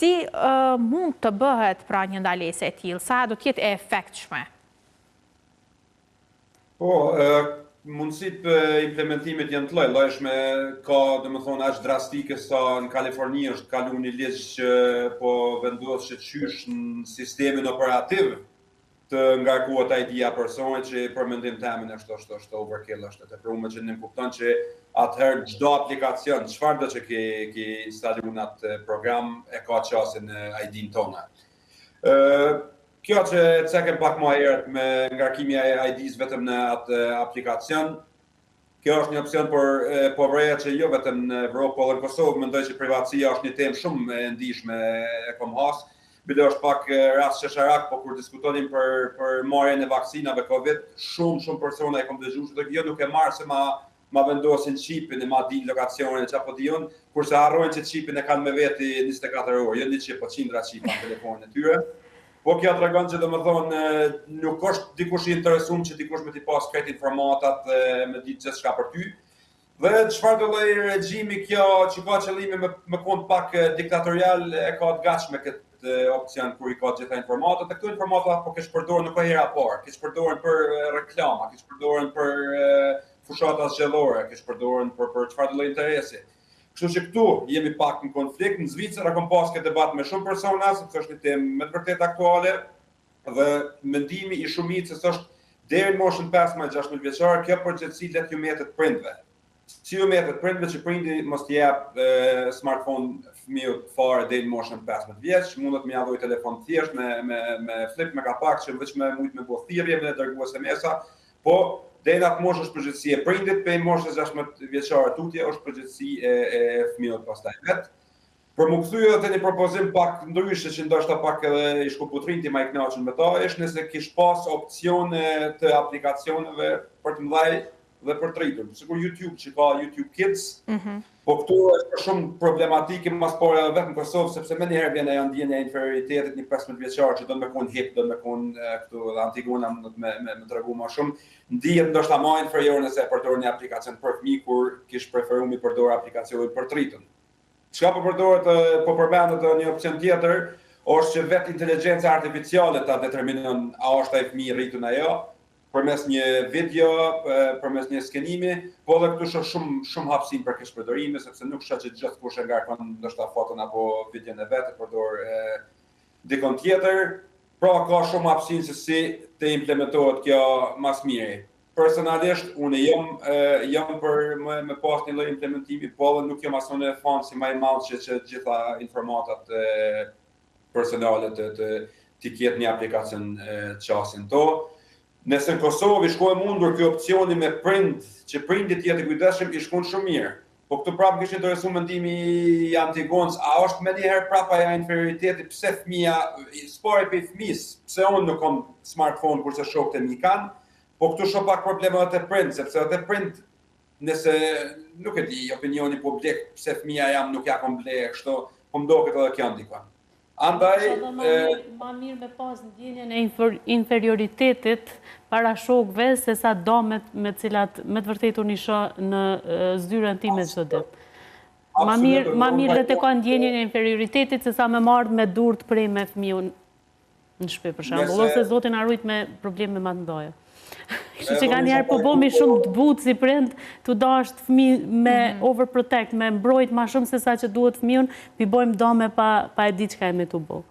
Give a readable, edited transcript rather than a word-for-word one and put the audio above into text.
Si mund të bëhet pra një ndalesë e tillë? Sa do të jetë e efektshme? Po, mundësit për implementimit janë të llojshme, ka domethënë aq drastike sa në Kaliforni është kalu një ligj që po vendos që qysh në sistemin operativ të ngarkohet ID-a personit që për mendim temin është overkill, është të prumë që në kupton që atëherë çdo aplikacion, çfarë do që ke instalu në atë program e ka qasin ID-n tonë. Kjo që cekem pak më herët me ngarkimi e ID-s vetëm në atë aplikacion, kjo është një opcion por vreja që jo vetëm në Evropë, por në Kosovë mendoj që privatësia është një temë shumë e ndihshme e kom hasë. Bile është pak rast shesharak, po kur diskutonim për marrjen e vaksinave Covid, shumë persona e kom dëgjuar që jo nuk e marr se ma vendosin çipin e ma di lokacionin që apo diun, kurse harrojnë që çipin e kanë me veti 24 orë, jo një çip, po qindra çipa në telefonin e tyre. Po kjo tregon që domethënë nuk është dikush i interesuar që dikush me t'i pas këtë informatat me ditë gjithçka për ty. Dhe çfarë do lloj regjimi kjo që ka qëllime me kon pak diktatorial e ka të gatshme këtë opcion kur i ka gjitha informatat, e këto informata po kesh përdorur nuk ka hera parë, kesh përdorur për reklama, kesh përdorur për fushata zgjedhore, kesh përdorur për çfarë do lloj interesi. Kështu që këtu jemi pak në konflikt. Në Zvicër kam pas këtë debat me shumë persona, sepse është një temë me të vërtetë aktuale dhe mendimi i shumicës është deri në moshën 15-16 vjeçare kjo përgjegjësi let ju metet prindve. Si ju metet prindve që prindi mos t'i jap smartphone fëmijët fare deri në moshën 15 vjeç, mundet me ia dhoj telefon thjesht me flip me kapak që veç me mujt me bëu thirrje me dërguar SMS-a, po deri në atë moshë është përgjegjësi e prindit, për moshën 16 vjeçare tutje është përgjegjësi e fëmijët pastaj vet. Për më kthyer edhe një propozim pak ndryshe që ndoshta pak edhe i shkuputrinti më i kënaqur me ta, është nëse kish pas opsione të aplikacioneve për të mëdhaj dhe për të rritur. Sikur YouTube që ka YouTube Kids, po këtu është shumë problematike mas pore edhe vetë në Kosovë, sepse më njëherë vjen ajo ndjenja e inferioritetit një 15 vjeçar që do të më kon hip, do të më kon këtu dhe Antigona me tregu më shumë. Ndihet ndoshta më inferior nëse e përdor një aplikacion për fëmijë kur kish preferuar mi përdor aplikacionin për të rritur. Çka po përdoret, po përmendet një opcion tjetër, është që vetë inteligjenca artificiale ta determinon a është ai fëmijë rritur ajo, përmes një video, përmes një skenimi, po edhe këtu është shumë hapësim për këtë përdorime, sepse nuk shoh që gjithkush e ngarkon ndoshta foton apo videon e vet, përdor dikon tjetër. Pra ka shumë hapësim se si të implementohet kjo mas miri. Personalisht unë jam për me pas një lloj implementimi, po edhe nuk jam asnjë fan si më i madh që gjitha informatat personale të ketë një aplikacion qasin to. Nëse në Kosovë i shkojë mundur kjo opcioni me prind, që prindit jetë kujdesshëm, i shkon shumë mirë. Po këtu prapë kishte interesuar mendimi i Antigonës, a është më njëherë prapa ja inferioriteti, pse fëmia, spori për fëmis, pse unë nuk kam smartphone kurse shokët e mi kanë, po këtu shoh pak probleme edhe prind, sepse edhe prind nëse nuk e di opinioni publik pse fëmia jam nuk ja kam ble kështu, po mdoket edhe kjo ndikon. Andaj ma mirë me pas ndjenjen e inferioritetit para shokëve se sa domet me cilat me të vërtetë unë i shoh në zyrën time çdo ditë. Ma mirë le të ka ndjenjen e inferioritetit se sa me marrë me dur të prej me fëmijën në shtëpi për shembull, ose Zoti na ruajt me probleme më të mëdha. Kështu që kanë njerë po bëmi shumë të butë si prind të dasht fëmijë me overprotect, me mbrojt ma shumë se sa që duhet fëmijën, pi bojmë dome pa e di çka e me të bo.